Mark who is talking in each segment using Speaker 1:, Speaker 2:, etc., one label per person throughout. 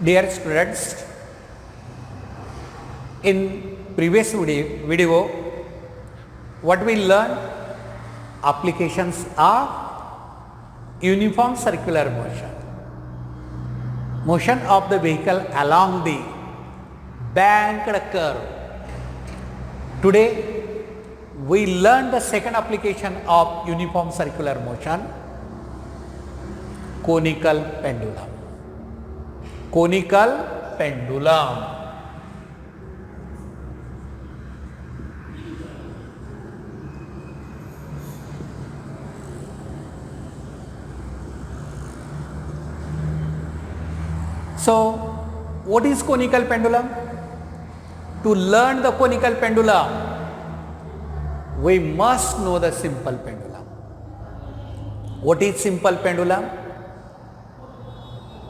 Speaker 1: Dear students, in previous video what we learned, applications of uniform circular motion of the vehicle along the banked curve. Today we learn the second application of uniform circular motion, conical pendulum. Conical pendulum. So, what is conical pendulum? To learn the conical pendulum, we must know the simple pendulum. What is simple pendulum?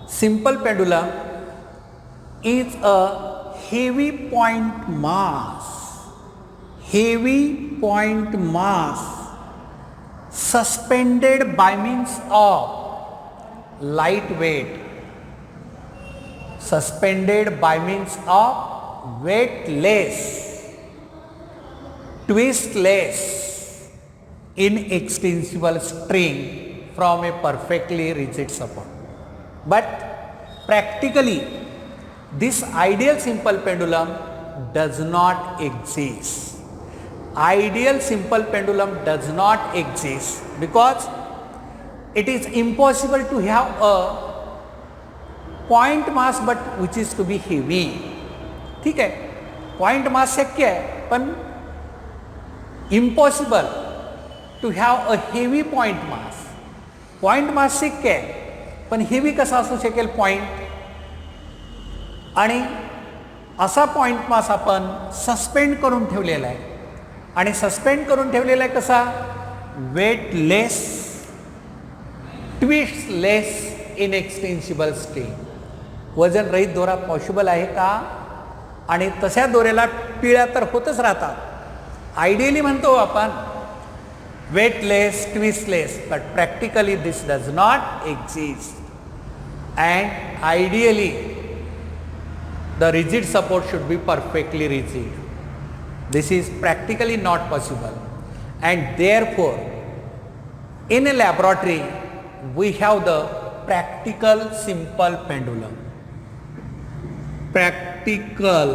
Speaker 1: Simple pendulum is a heavy point mass suspended by means of light weight, weightless, twistless, inextensible string from a perfectly rigid support. But practically this ideal simple pendulum does not exist. Ideal simple pendulum does not exist because it is impossible to have a point mass but which is to be heavy. ठीक है, point mass शक्य है पण impossible to have a heavy point mass. Point mass शक्य है पण heavy कसा असू शकेल पॉइंट, आणि असा पॉइंट मास आपण सस्पेंड करून ठेवलेला आहे. आणि सस्पेंड करून ठेवलेला आहे कसा? Weightless, twistless, inextensible string. वजन रहित दोरा पॉसिबल आहे का? आणि तशा दोऱ्याला पिळ्या तर होतच राहतात. आयडियली म्हणतो आपण weightless, twistless, but practically this does not exist, and ideally the rigid support should be perfectly rigid. This is practically not possible, and therefore in a laboratory we have the practical simple pendulum. Practical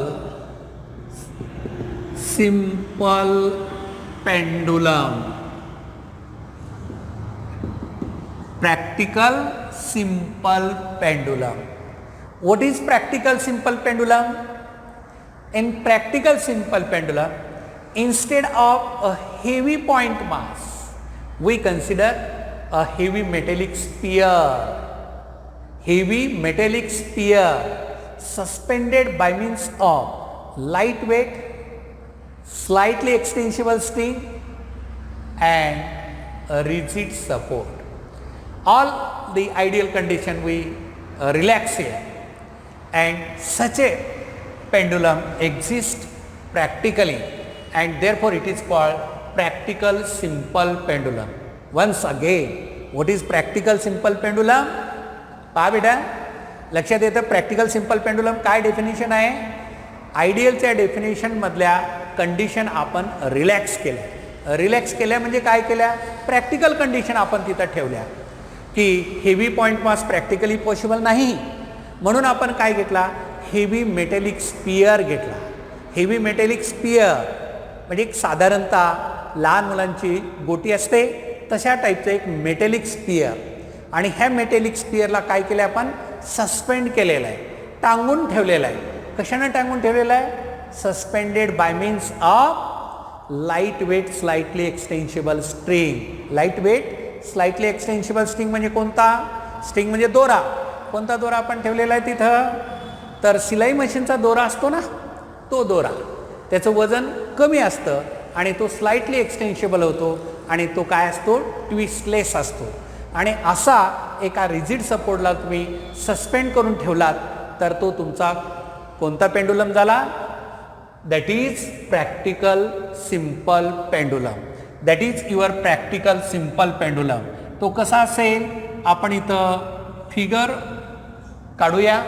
Speaker 1: simple pendulum. Practical simple pendulum. What is practical simple pendulum? In practical simple pendulum, instead of a heavy point mass, we consider a heavy metallic sphere suspended by means of lightweight, slightly extensible string and a rigid support. All the ideal condition we relax here, and such a pendulum exists practically, and therefore it is called practical simple pendulum. Once again, what is practical simple pendulum? पहा बेटा, लक्षात येतं practical simple pendulum काय definition आहे? आयडियलच्या definition मधल्या condition आपण relax केल्या. Relax केल्या म्हणजे काय केल्या? प्रॅक्टिकल कंडिशन आपण तिथं ठेवल्या की heavy point mass practically possible नाही, म्हणून आपण काय घेतला? हेवी मेटॅलिक स्पियर घेतला. हेवी मेटॅलिक स्पियर म्हणजे एक साधारणतः लहान मुलांची गोटी असते तशा टाईपचं एक मेटॅलिक स्पियर, आणि ह्या मेटॅलिक स्पियरला काय केलं? आपण सस्पेंड केलेलं आहे, टांगून ठेवलेलं आहे. कशानं टांगून ठेवलेलं आहे? Suspended by means of light weight slightly extensible string. Light weight slightly extensible string म्हणजे कोणता? स्ट्रिंग म्हणजे दोरा. कोणता दोरा आपण ठेवलेला आहे तिथं? तर सिलाई मशीनचा दोरा असतो ना, तो दोरा. त्याचं वजन कमी असतं आणि तो स्लाइटली एक्सटेन्सिबल होतो, आणि तो काय असतो? ट्विस्टलेस असतो. आणि असा एका रिजिड सपोर्टला तुम्ही सस्पेंड करून ठेवलात तर तो तुमचा कोणता पेंडुलम झाला? That is practical simple pendulum. That is your practical simple pendulum. तो कसा असेल? आपण इथं फिगर काढूया.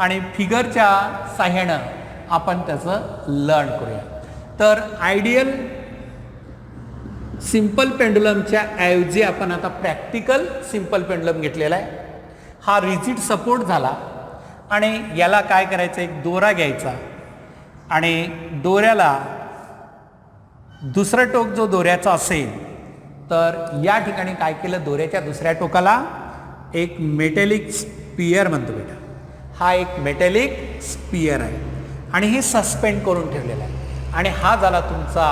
Speaker 1: आणि फिगरच्या साह्यानं आपण त्याचं लर्न करूया. तर आयडियल सिंपल पेंडुलमच्या ऐवजी आपण आता प्रॅक्टिकल सिंपल पेंडुलम घेतलेला आहे. हा रिजिड सपोर्ट झाला आणि याला काय करायचं, एक दोरा घ्यायचा आणि दोऱ्याला दुसरं टोक जो दोऱ्याचा असेल तर या ठिकाणी काय केलं, दोऱ्याच्या दुसऱ्या टोकाला एक मेटॅलिक स्पियर म्हणतो बेटा, हा एक मेटॅलिक स्पियर आहे आणि हे सस्पेंड करून ठेवलेला आहे आणि हा झाला तुमचा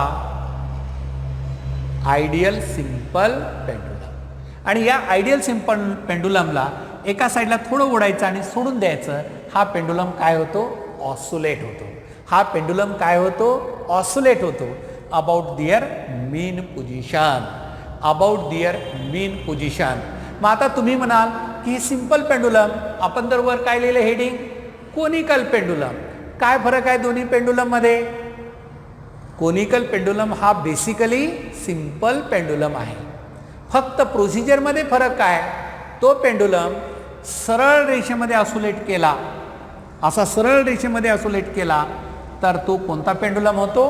Speaker 1: आयडियल सिंपल पेंडुलम. आणि या आयडियल सिंपल पेंडुलमला एका साईडला थोडं ओढायचं आणि सोडून द्यायचं. हा पेंडुलम काय होतो, ऑसोलेट होतो. हा पेंडुलम काय होतो, ऑसोलेट होतो about their mean position, about their mean position. मग आता तुम्ही म्हणाल की ही सिंपल पेंडुलम, आपण तर वर काय लिहिलं हेडिंग, कोनिकल पेंडुलम. काय फरक आहे दोन्ही पेंडुलम मध्ये? कोनिकल पेंडुलम हा बेसिकली सिंपल पेंडुलम आहे, फक्त प्रोसिजरमध्ये फरक काय, तो पेंडुलम सरळ रेषेमध्ये ऑसोलेट केला, असा सरळ रेषेमध्ये ऑसोलेट केला तर तो कोणता पेंडुलम होतो,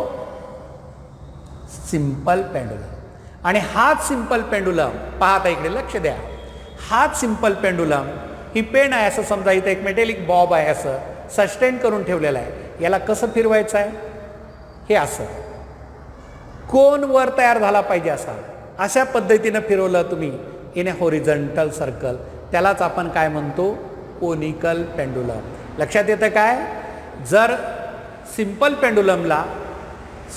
Speaker 1: सिंपल पेंडुलम. आणि हाच सिंपल पेंडुलम, पाहता इकडे लक्ष द्या, हाच सिंपल पेंडुलम, ही पेन आहे असं समजा, इथे एक मेटॅलिक बॉब आहे असं सस्टेन करून ठेवलेलं आहे. याला कसं फिरवायचं आहे, हे असं कोन वर तयार झाला पाहिजे अशा पद्धतीनं फिरवलं तुम्ही इन अ हॉरिझॉन्टल सर्कल, त्यालाच आपण काय म्हणतो, कोनिकल पेंडुलम. लक्षात येतं काय, जर सिंपल पेंडुलमला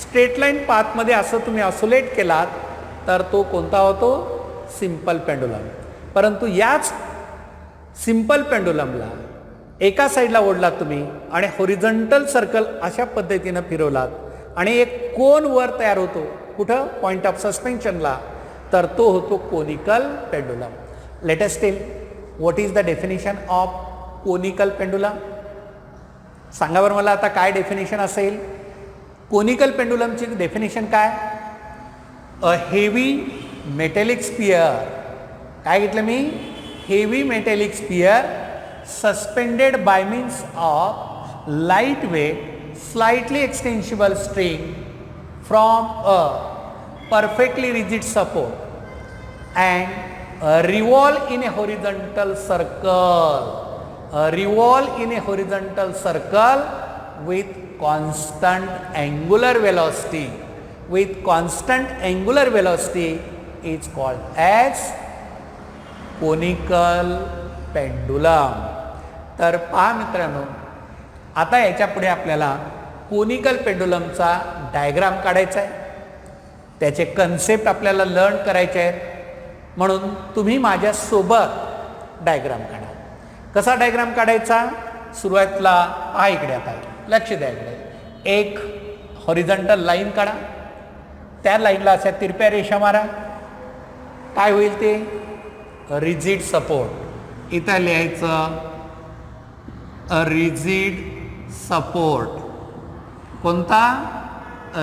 Speaker 1: स्ट्रेट लाईन पाथमध्ये असं तुम्ही ऑसोलेट केलात तर तो कोणता होतो, सिंपल पेंडुलम. परंतु याच सिंपल पेंडुलमला एका साईडला ओढलात तुम्ही आणि हॉरिझॉन्टल सर्कल अशा पद्धतीनं फिरवलात आणि एक कोन वर तयार होतो, कुठं, पॉइंट ऑफ सस्पेन्शनला, तर तो होतो conical pendulum. Let us tail what is the definition of conical pendulum. सांगा बरं मला आता काय डेफिनेशन असेल कोनिकल पेंडुलमची डेफिनेशन काय, अ हेवी मेटॅलिक स्पियर, काय घेतलं मी, heavy metallic sphere suspended by means of light weight slightly extensible string from a perfectly rigid support and revolve in a horizontal circle, revolve in a horizontal circle with constant angular velocity, with constant angular velocity is called as conical pendulum. तर पहा मित्रांनो, आता याच्या पुढे आपल्याला conical पेंडुलमचा diagram काढायचा आहे, त्याचे कन्सेप्ट आपल्याला लर्न करायचे आहेत, म्हणून तुम्ही माझ्यासोबत डायग्राम काढा. कसा डायग्राम काढायचा, सुरुवातीला हा इकडे, आता लक्ष द्या इकडे, एक हॉरिझॉन्टल लाईन काढा, त्या लाईनला अशा तिरप्या रेषा मारा, काय होईल ते, रिजिड सपोर्ट. इथं लिहायचं रिजिड सपोर्ट, कोणता,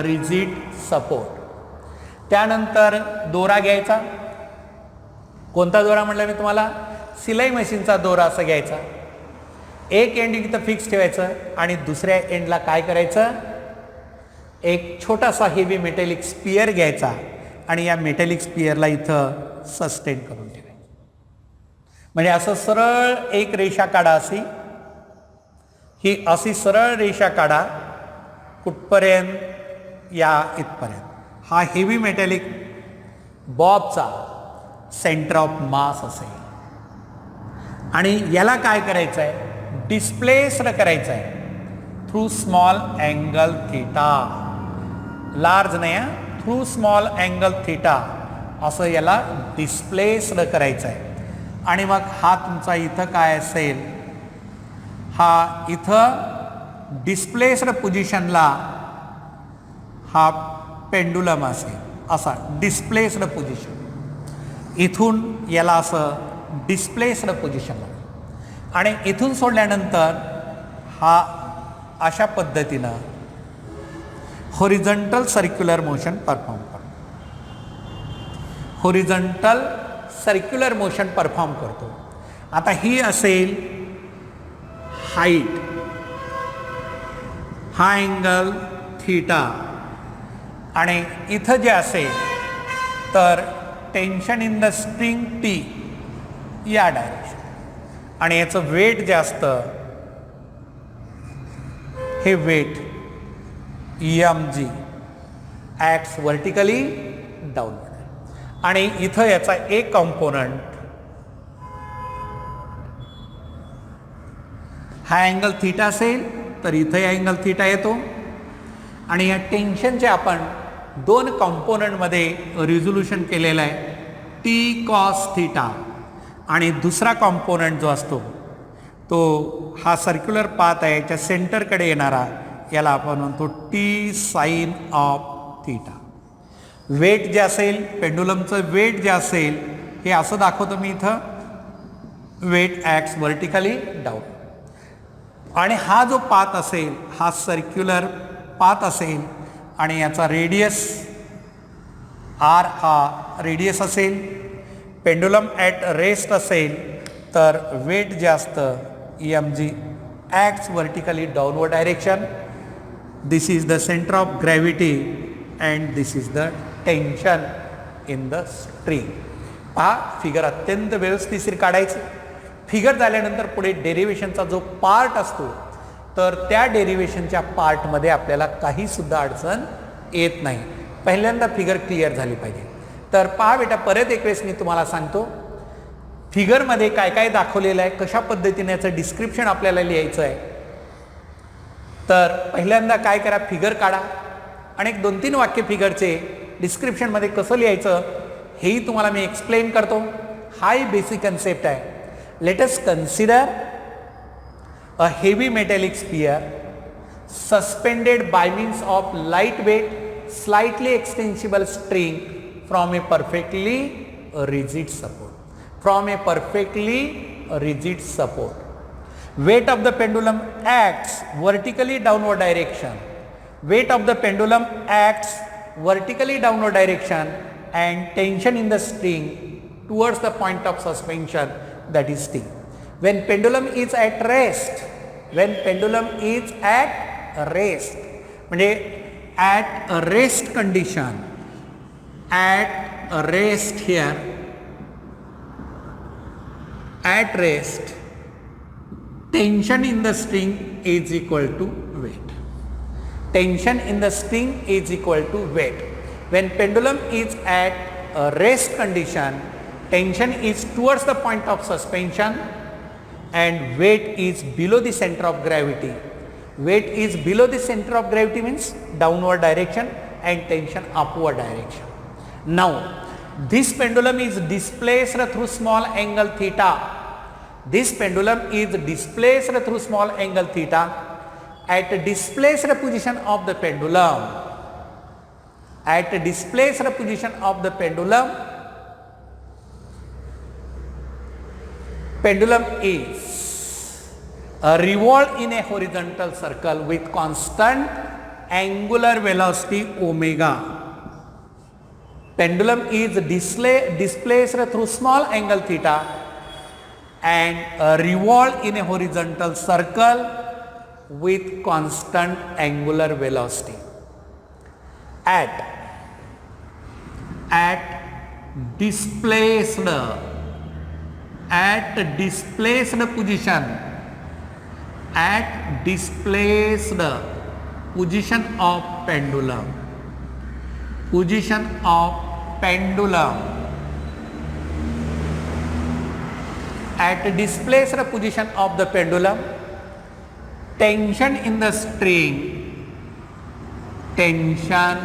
Speaker 1: रिजिड सपोर्ट. त्यानंतर दोरा घ्यायचा, कोणता दोरा म्हटलं मी तुम्हाला, सिलाई मशीनचा दोरा असं घ्यायचा. एक एंड इथं फिक्स ठेवायचं आणि दुसऱ्या एंडला काय करायचं, एक छोटासा हेवी मेटॅलिक स्पियर घ्यायचा आणि या मेटॅलिक स्पियरला इथं सस्टेन करून ठेवायचं. म्हणजे असं सरळ एक रेषा काढा, अशी ही अशी सरळ रेषा काढा, कुठपर्यंत, या इथपर्यंत. हा हेवी मेटॅलिक बॉबचा सेंटर ऑफ मास असेल आणि याला काय करायचं आहे, डिस्प्लेस्ड करायचं आहे through small angle theta, large नाही, थ्रू स्मॉल अँगल थीटा असं याला डिस्प्लेस्ड करायचं आहे. आणि मग हा तुमचा इथं काय असेल, हा इथं डिस्प्लेस्ड पोझिशनला हा पेंडुलम असेल, असा डिस्प्लेस्ड पोझिशन, इथून याला असं डिस्प्लेस्ड पोझिशनला, आणि इथून सोडल्यानंतर हा अशा पद्धतीनं हॉरिझॉन्टल सर्क्युलर मोशन परफॉर्म करतो, हॉरिझॉन्टल सर्क्युलर मोशन परफॉर्म करतो. आता ही असेल हाईट, हा अँगल थीटा, आणि इथं जे असेल तर tension in the string T या डायरेक्शन, आणि याचं वेट जे असतं हे weight EMG acts vertically downward, आणि इथं याचा एक कॉम्पोनंट हा अँगल थीटा असेल तर इथं या अँगल थीटा येतो, आणि या टेन्शनचे आपण दोन कॉम्पोनंटमध्ये रिझोल्युशन केलेलं आहे, टी कॉस थीटा, आणि दुसरा कॉम्पोनंट जो असतो तो हा सर्क्युलर पाथ आहे याच्या सेंटरकडे येणारा, याला आपण म्हणतो T sine of theta. Weight जे असेल, पेंडुलमचं वेट जे असेल हे असं दाखवतो मी इथं, वेट ॲक्ट्स व्हर्टिकली डाऊन, आणि हा जो पाथ असेल हा सर्क्युलर पाथ असेल, आणि याचा रेडियस आर हा रेडियस असेल. पेंडुलम ॲट रेस्ट असेल तर वेट जे असतं EMG acts vertically downward direction. This is the centre of gravity and this is the tension in the string. पहा, फिगर अत्यंत व्यवस्थित काढायचं. फिगर झाल्यानंतर पुढे डेरिव्हेशनचा जो पार्ट असतो तर त्या डेरिव्हेशनच्या पार्टमध्ये आपल्याला काही सुद्धा अडचण येत नाही. पहिल्यांदा फिगर क्लिअर झाली पाहिजे. तर पहा बेटा, परत एक वेळेस मी तुम्हाला सांगतो, फिगरमध्ये काय काय दाखवलेलं आहे, कशा पद्धतीने याचं डिस्क्रिप्शन आपल्याला लिहायचं आहे. तर पहिल्यांदा काय करा, फिगर काढा आणि एक 2-3 वाक्य फिगरचे डिस्क्रिप्शनमध्ये कसं लिहायचं हेही तुम्हाला मी एक्सप्लेन करतो. हा ही बेसिक कन्सेप्ट आहे. Let us consider a heavy metallic sphere suspended by means of lightweight slightly extensible string from a perfectly rigid support. From a perfectly rigid support. Weight of the pendulum acts vertically downward direction. Weight of the pendulum acts vertically downward direction and tension in the string towards the point of suspension, that is T. When pendulum is at rest, when pendulum is at rest, म्हणजे at a rest condition, at a rest here, at rest, tension in the string is equal to weight. Tension in the string is equal to weight. When pendulum is at a rest condition, tension is towards the point of suspension and weight is below the center of gravity. Weight is below the center of gravity means downward direction and tension upward direction. Now this pendulum is displaced through small angle theta. This pendulum is displaced through small angle theta at displaced position of the pendulum. At displaced position of the pendulum, pendulum is revolved in a horizontal circle with constant angular velocity omega. Pendulum is displaced through small angle theta and revolved in a horizontal circle with constant angular velocity. At displaced position, at displaced position of pendulum, at displaced position of the pendulum, tension in the string, tension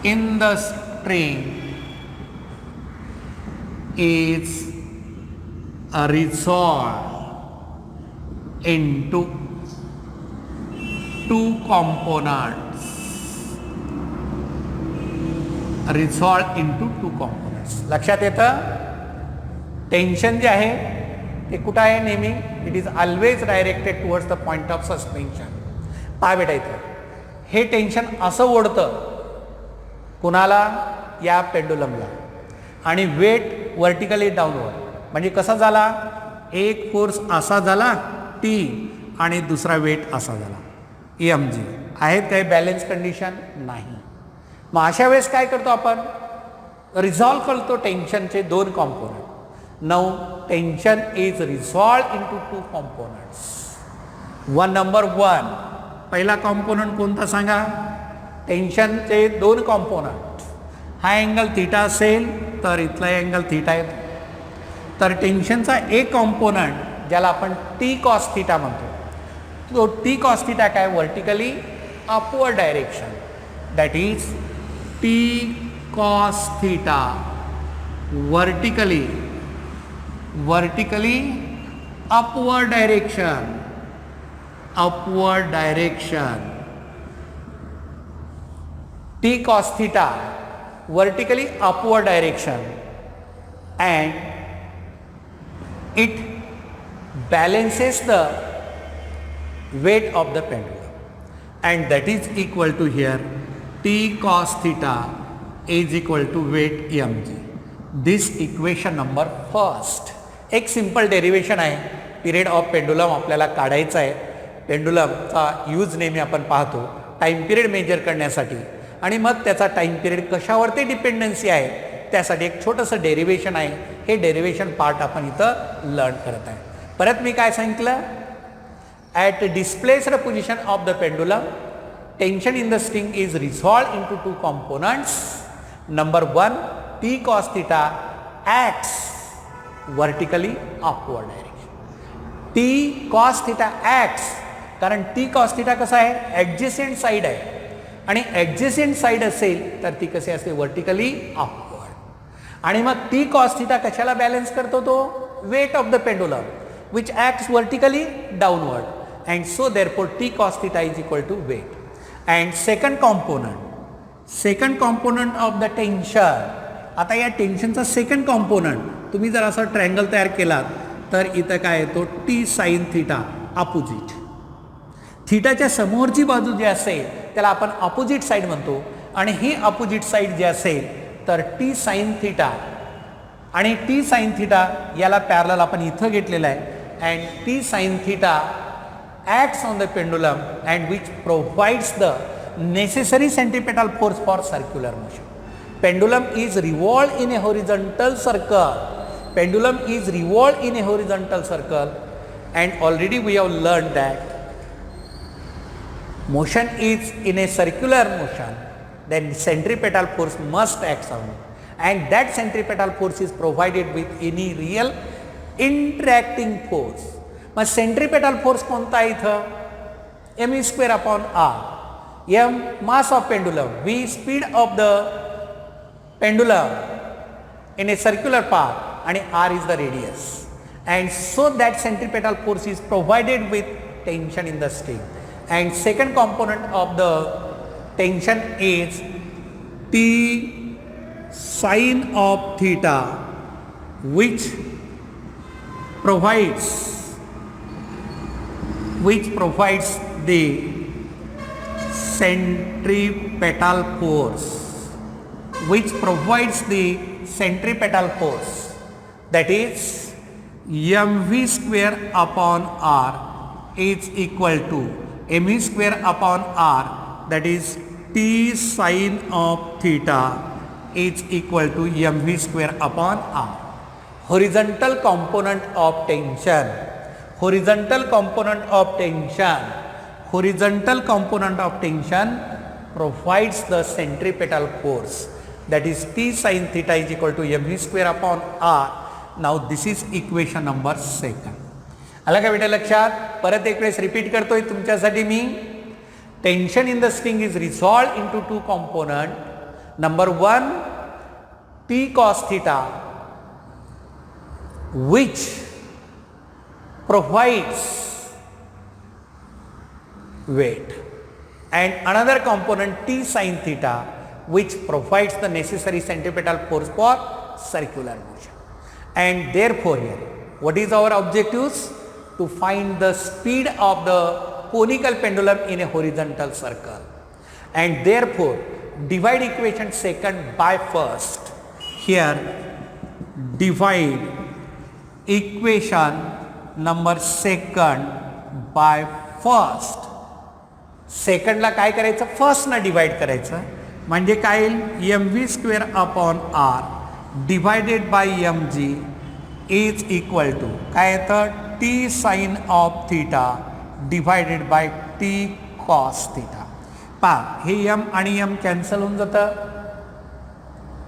Speaker 1: in the string is resolved into two components. Resolved into two components. लक्षात येतं, tension जे आहे ते कुठं आहे नेहमी, it is always directed towards the point of suspension. पहा बेटा, इथं हे टेन्शन असं ओढतं कुणाला, या पेंडुलमला, आणि वेट व्हर्टिकली डाऊनवर्ड. म्हणजे कसा झाला, एक फोर्स असा झाला टी आणि दुसरा वेट असा झाला एम जी. आहेत काही बॅलन्स कंडिशन? नाही. मग अशा वेळेस काय करतो आपण? रिझॉल्व करतो टेन्शनचे दोन component. Now tension is resolve into to components. Number one, पहिला कॉम्पोनंट कोणता सांगा? टेन्शनचे दोन कॉम्पोनंट. हा अँगल थीटा असेल तर इथला अँगल थीटा आहे. तर टेन्शनचा एक कॉम्पोनंट ज्याला आपण टी कॉस थीटा म्हणतो, तो टी कॉस थीटा काय? Vertically upward direction. That is T cos theta vertically upward direction. T cos theta vertically upward direction, and it balances the weight of the pendulum, and that is equal to here T cos theta is equal to weight mg. This equation number first. एक simple derivation आहे. Period of pendulum आपल्याला काढायचा आहे. पेंडुलमचा use नेहमी आपण पाहतो time period major करण्यासाठी, आणि मग त्याचा टाईम पिरियड कशावरती डिपेंडन्सी आहे त्यासाठी एक छोटंसं डेरिवेशन आहे. हे डेरिवेशन पार्ट आपण इथं लर्न करत आहे. परत मी काय सांगितलं? At displaced position of the pendulum tension in the string is resolve into to components. Number one, T cos theta acts vertically upward direction. T cos theta acts, कारण T cos theta कसा आहे? Adjacent side आहे, आणि adjacent side असेल तर ती कशी असते? Vertically upward. आणि मग टी कॉस थीटा कशाला बॅलन्स करतो? तो weight of the pendulum which acts vertically downward, and so therefore T cos theta is equal to weight. And second component of the tension. आता या टेन्शनचा सेकंड कॉम्पोनंट तुम्ही जर असा ट्रायंगल तयार केलात तर इथं काय येतो? T sine theta opposite. थीटाच्या समोरची बाजू जी असेल त्याला आपण अपोजिट साईड म्हणतो, आणि ही अपोजिट साईड जी असेल तर टी साईन थीटा, आणि टी साईन थीटा याला पॅरलल आपण इथं घेतलेला आहे. And T sine theta acts on the pendulum and which provides the necessary centripetal force for circular motion. Pendulum is revolve in a horizontal circle. And already we have learned that motion is in a circular motion, then centripetal force must act on it, and that centripetal force is provided with any real interacting force. मग centripetal force कोणता आहे इथं? m square upon r. m mass of pendulum, v speed of the pendulum in a circular path, and r is the radius. And so that centripetal force is provided with tension in the string. And second component of the tension is T sine of theta, which provides the centripetal force, that is mv square upon r is equal to mv square upon r, that is t sine of theta is equal to mv square upon r. Horizontal component of tension provides the centripetal force, that is t sine theta is equal to mv square upon r. Now this is equation number 2. आला का बेटा लक्षात? परत एक वेळेस repeat करतोय तुमच्यासाठी मी. Tension in the string is resolve into two component. Number one, T cos theta which provides weight, and another component T sin theta which provides the necessary centripetal force for circular motion. And therefore here what is our objectives? To find the speed of the conical pendulum in a horizontal circle, and therefore divide equation second by first. Here divide equation number second by first. सेकंडला काय करायचं, फर्स्टनं divide करायचं, म्हणजे काय येईल, M V square upon R divided by M G is equal to काय येतं, T sine of theta divided by T cos theta. पहा हे एम आणि एम कॅन्सल होऊन जातं.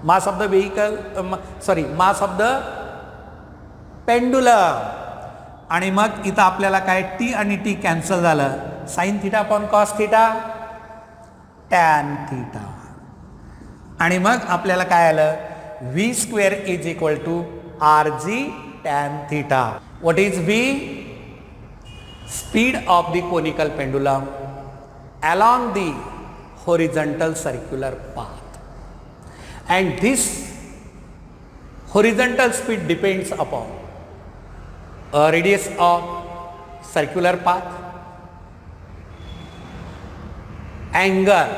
Speaker 1: Mass of the vehicle mass of the pendulum. आणि मग इथं आपल्याला काय टी आणि टी कॅन्सल झालं, sine theta upon cos theta tan theta. आणि मग आपल्याला काय आलं, v square is equal to r g tan theta. What is v, speed of the conical pendulum along the horizontal circular path, and this horizontal speed depends upon a radius of circular path, angle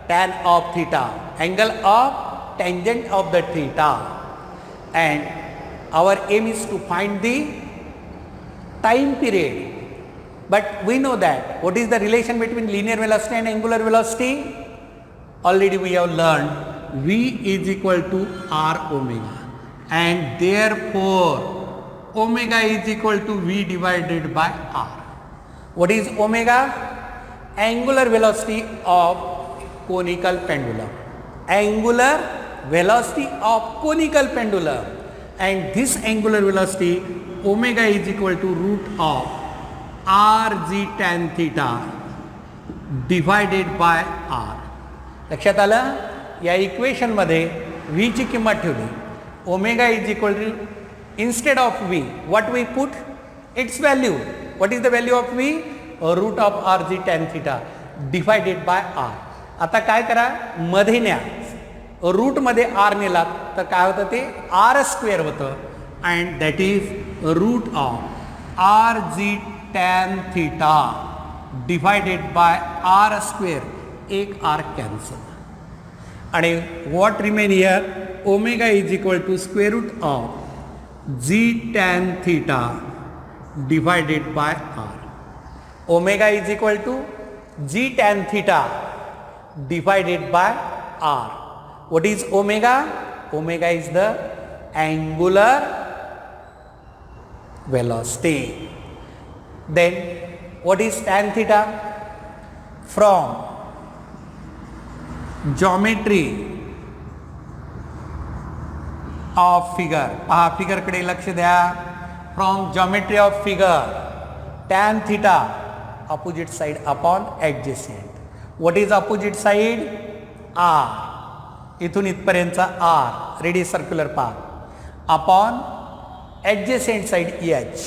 Speaker 1: tan of theta, angle of tangent of the theta, and our aim is to find the time period. But we know that what is the relation between linear velocity and angular velocity? Already we have learned v is equal to r omega, and therefore omega is equal to v divided by r. What is omega? Angular velocity of conical pendulum. Angular velocity of conical pendulum, and this angular velocity omega is equal to root of r g tan theta divided by r. लक्षात आलं, या इक्वेशनमध्ये v ची किंमत ठेवली, omega is equal to, instead of v what we put its value. What is the value of v, root of r g tan theta divided by r. आता काय करा, मध्ये न्या, रूटमध्ये आर नेलात तर काय होतं, ते आर स्क्वेअर होतं, and that is root of r g tan theta divided by r square, एक आर कॅन्सल. आणि what remain here, omega is equal to square root of g tan theta divided by r. Omega is equal to g tan theta divided by r. What is omega? Omega is the angular velocity. Then what is tan theta? From geometry of figure, पहा figure कडे लक्ष द्या. From geometry of figure, tan theta opposite side upon adjacent. What is opposite side? R. इथून इथपर्यंतचा R, radius circular path, upon adjacent side H.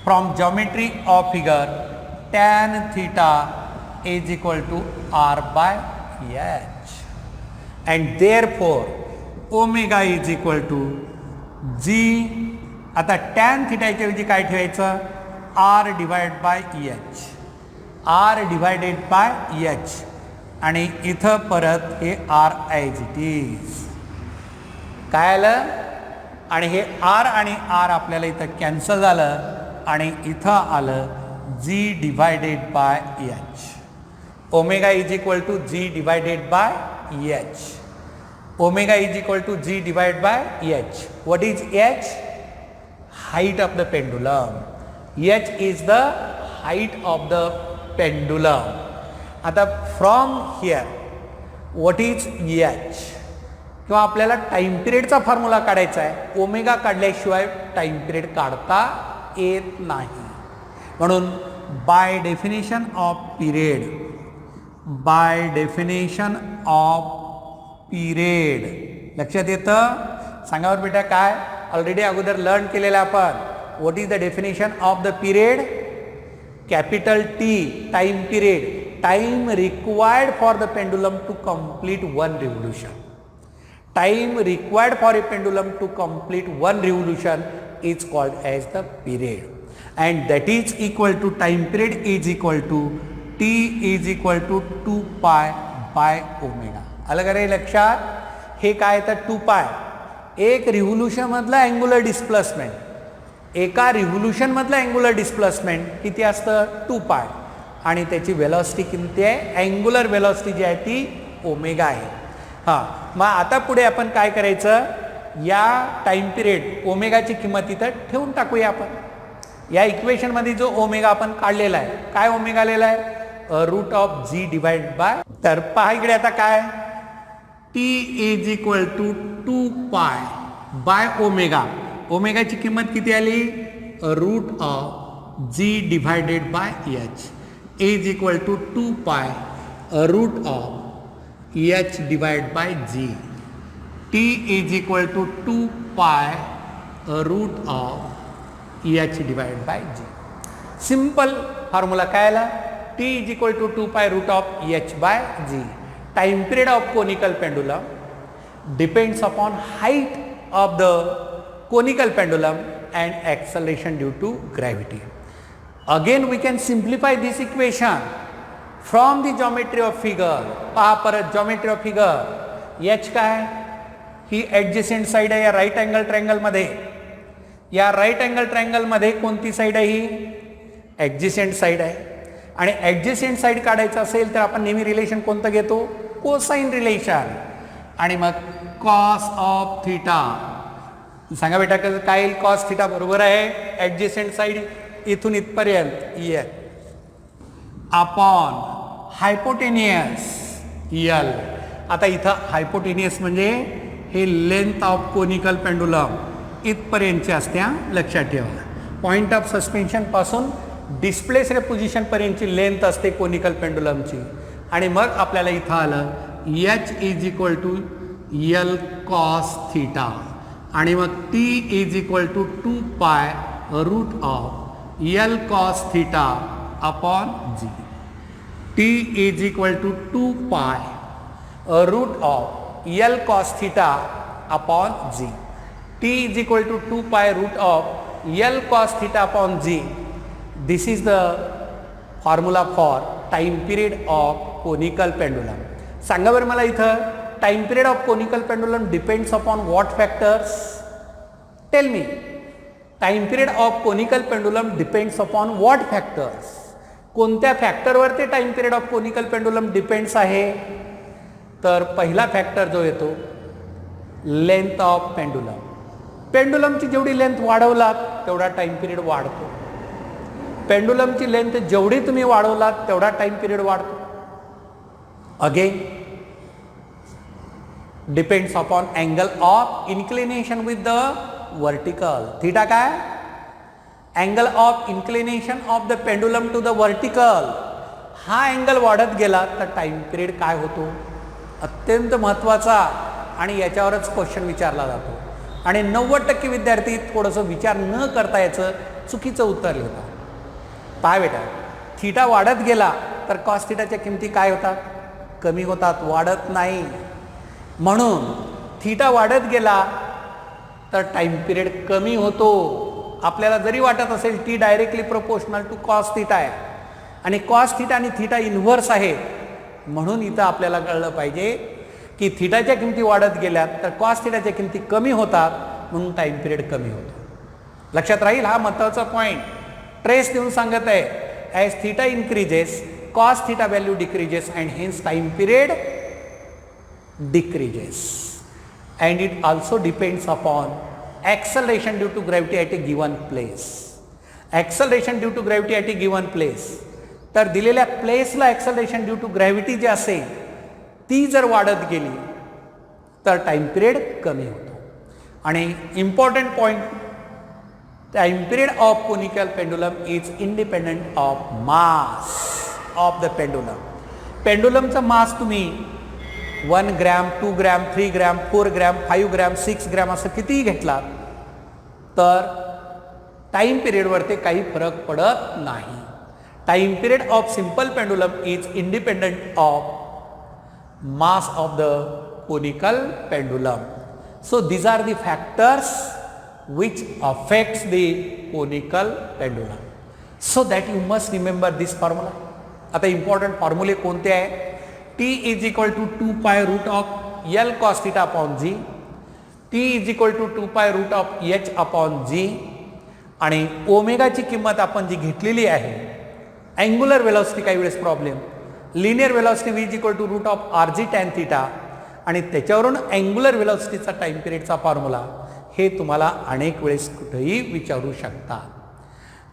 Speaker 1: From geometry of figure, tan theta is equal to R by H, and therefore omega is equal to G. आता tan theta च्या ऐवजी काय ठेवायचं, R divided by H, R divided by H, आणि इथं परत हे R as it is. काय आलं, आणि हे R आणि R आपल्याला इथं कॅन्सल झालं, आणि इथं आलं G divided by H. Omega is equal to G divided by H. Omega is equal to G divide by H. What is H? Height of the pendulum. H is the height of the pendulum. आता from here what is H? किंवा आपल्याला time पिरियडचा formula काढायचा आहे. Omega काढल्याशिवाय time period काढता येत नाही. म्हणून by definition off period, by definition off period, लक्षात येतं. सांगावर बेटा काय, ऑलरेडी अगोदर लर्न केलेलं आपण. What is the definition of the period? Capital T, time period, time required for the pendulum to complete one revolution. Time required for a pendulum to complete one revolution is called as the period, and that is equal to, time period is equal to T is equal to 2 pi by omega. आलं का रे लक्षात? हे काय तर 2 पाय, एक revolution मधला angular displacement. एका रिव्होल्यूशनमधलं अँग्युलर डिस्प्लेसमेंट किती असतं 2 पाय आणि त्याची वेलॉसिटी किती आहे अँग्युलर वेलॉसिटी जी आहे ती ओमेगा आहे. हां मग आता पुढे आपण काय करायचं या टाईम पिरियड ओमेगाची किंमत इथं ठेवून टाकूया आपण. या इक्वेशनमध्ये जो ओमेगा आपण काढलेला आहे काय ओमेगा आलेला आहे root of g divide by. तर पहा इकडे आता काय T is equal to 2 pi by omega. ओमेगाची किंमत किती आली root of g divided by h is equal to 2 pi root of h divide by g. T is equal to 2 pi root of h divide by g. Simple formula काय आला T is equal to 2 pi root of h by g. Time period of conical pendulum depends upon height of the conical pendulum and acceleration due to gravity. Again we can simplify this equation from the geometry of figure. पहा परत geometry of figure. H काय ही adjacent side आहे या right angle triangle मध्ये. या right angle triangle मध्ये कोणती side आहे ही adjacent side आहे आणि ॲडजसेंट साईड काढायचं असेल तर आपण नेहमी रिलेशन कोणतं घेतो कोसाइन रिलेशन आणि मग कॉस ऑफ थीटा. सांगा बेटा काय येईल कॉस थीटा बरोबर आहे ॲडजसेंट साईड इथून इथपर्यंत ये अपॉन हायपोटेनियस यल. आता इथं हायपोटेनियस म्हणजे हे लेंथ ऑफ कोनिकल पेंडुलम इथपर्यंतच्या असत्या लक्षात ठेवा. पॉइंट ऑफ सस्पेन्शन पासून डिस्प्लेस्ड पोझिशन पर्यंतची लेंथ असते कोनिकल पेंडुलमची आणि मग आपल्याला इथं आलं h is equal to l cos theta आणि मग T is equal to 2 pi root of l cos theta upon g. T is equal to 2 pi root of l cos theta upon g. T is equal to 2 pi root of l cos theta upon g. This is the formula for time period of conical pendulum. सांगा बरं मला इथं time period of conical pendulum depends upon what factors? Tell me. Time period of conical pendulum depends upon what factors? कोणत्या फॅक्टरवर ते time period of conical pendulum depends आहे तर पहिला फॅक्टर जो येतो लेंथ ऑफ पेंडुलम. पेंडुलमची जेवढी लेंथ वाढवलात तेवढा टाइम पिरियड वाढतो. पेंडुलमची लेंथ जेवढी तुम्ही वाढवलात तेवढा टाइम पिरियड वाढतो. Again depends upon angle of inclination with the vertical. Theta काय angle of inclination of the pendulum to the vertical. हा अँगल वाढत गेला तर टाइम पिरियड काय होतो अत्यंत महत्त्वाचा आणि याच्यावरच क्वेश्चन विचारला जातो आणि 90% विद्यार्थी थोडंसं विचार न करता याचं चुकीचं उत्तर लिहितात. पहा बेटा थीटा वाढत गेला तर कॉस थीटाच्या किमती काय होतात कमी होतात वाढत नाही. म्हणून थीटा वाढत गेला तर टाइम पिरियड कमी होतो. आपल्याला जरी वाटत असेल T directly proportional to cos theta आहे आणि कॉस थीटा आणि थीटा इन्व्हर्स आहे म्हणून इथं आपल्याला कळलं पाहिजे की थीटाच्या किमती वाढत गेल्यात तर कॉस थीटाच्या किमती कमी होतात म्हणून टाइम पिरियड कमी होतो. लक्षात राहील हा महत्त्वाचा पॉईंट ट्रेस देऊन सांगत आहे as theta increases cos theta value decreases and hence time period decreases and it also depends upon acceleration due to gravity at a given place. acceleration due to gravity at a given place तर दिलेल्या प्लेसला acceleration due to gravity जे असेल ती जर वाढत गेली तर time period कमी होतो. आणि important point time period of conical pendulum is independent of mass of the pendulum. पेंडुलमचा मास तुम्ही 1 gram 2 gram 3 gram 4 gram 5 gram 6 gram असं कितीही घेतला तर टाइम पिरियडवर ते काही फरक पडत नाही. Time period of simple pendulum is independent of mass of the conical pendulum. So these are the factors which affects the conical pendulum. So that you must remember this formula. आता important फॉर्म्युले कोणते आहे T is equal to 2 pi root of L cos theta upon G. T is equal to 2 pi root of H upon G. आणि ओमेगाची किंमत आपण जी घेतलेली आहे, angular velocity काही वेळेस problem, linear velocity v equal to root of r g tan theta आणि त्याच्यावरून angular वेलॉसिटीचा टाईम पिरियडचा फॉर्म्युला, हे तुम्हाला अनेक वेळेस कुठेही विचारू शकता.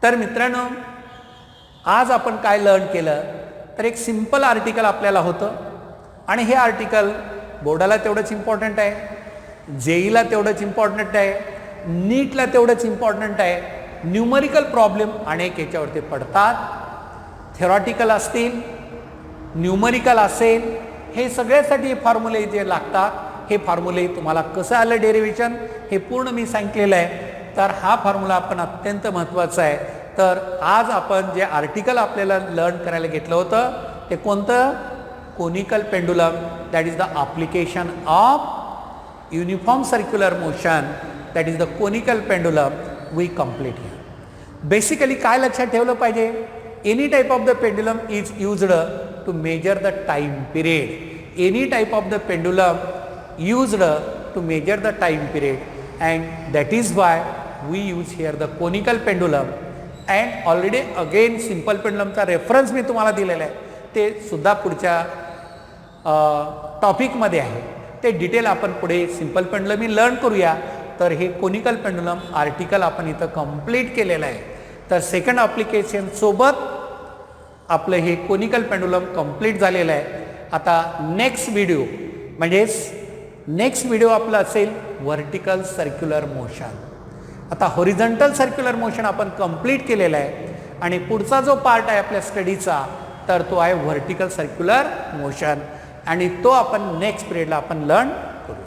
Speaker 1: तर मित्रांनो, आज आपण काय लर्न केलं, तर एक सिंपल आर्टिकल आपल्याला होतं आणि हे आर्टिकल बोर्डाला तेवढंच इम्पॉर्टंट आहे, जेईला तेवढंच इम्पॉर्टंट आहे, नीटला तेवढंच इम्पॉर्टंट आहे. न्यूमरिकल प्रॉब्लेम अनेक याच्यावरती पडतात, थेरॉटिकल असतील, न्यूमरिकल असेल, हे सगळ्यासाठी फॉर्म्युले जे लागतात, हे फॉर्म्युले तुम्हाला कसं आलं डेरिव्हेशन हे पूर्ण मी सांगितलेलं आहे. तर हा फॉर्म्युला आपण अत्यंत महत्त्वाचा आहे. तर आज आपण जे आर्टिकल आपल्याला लर्न करायला घेतलं होतं ते कोणतं, conical pendulum, that is the application of uniform circular motion, that is the conical pendulum we complete here. Basically काय लक्षात ठेवलं पाहिजे, any type of the pendulum is used to measure the time period. Any type of the pendulum used to measure the time period and that is why we use here the conical pendulum. and already again simple pendulum चा reference मी तुम्हाला दिलेला आहे, ते सुद्धा पुढच्या टॉपिकमध्ये आहे. ते detail आपण पुढे सिंपल पेंडुलम मी लर्न करूया. तर हे कोनिकल पेंडुलम आर्टिकल आपण इथं कंप्लीट केलेलं आहे. तर सेकंड ॲप्लिकेशन सोबत आपलं हे कोनिकल पेंडुलम कंप्लीट झालेलं आहे. आता नेक्स्ट व्हिडिओ म्हणजेच नेक्स्ट व्हिडिओ आपला असेल व्हर्टिकल सर्क्युलर मोशन. आता हॉरिझॉन्टल सर्क्युलर मोशन आपण कंप्लीट केलेला आहे आणि पुढचा जो पार्ट आहे आपल्या स्टडीचा, तर तो आहे व्हर्टिकल सर्क्युलर मोशन आणि तो आपण नेक्स्ट पिरियडला आपण लर्न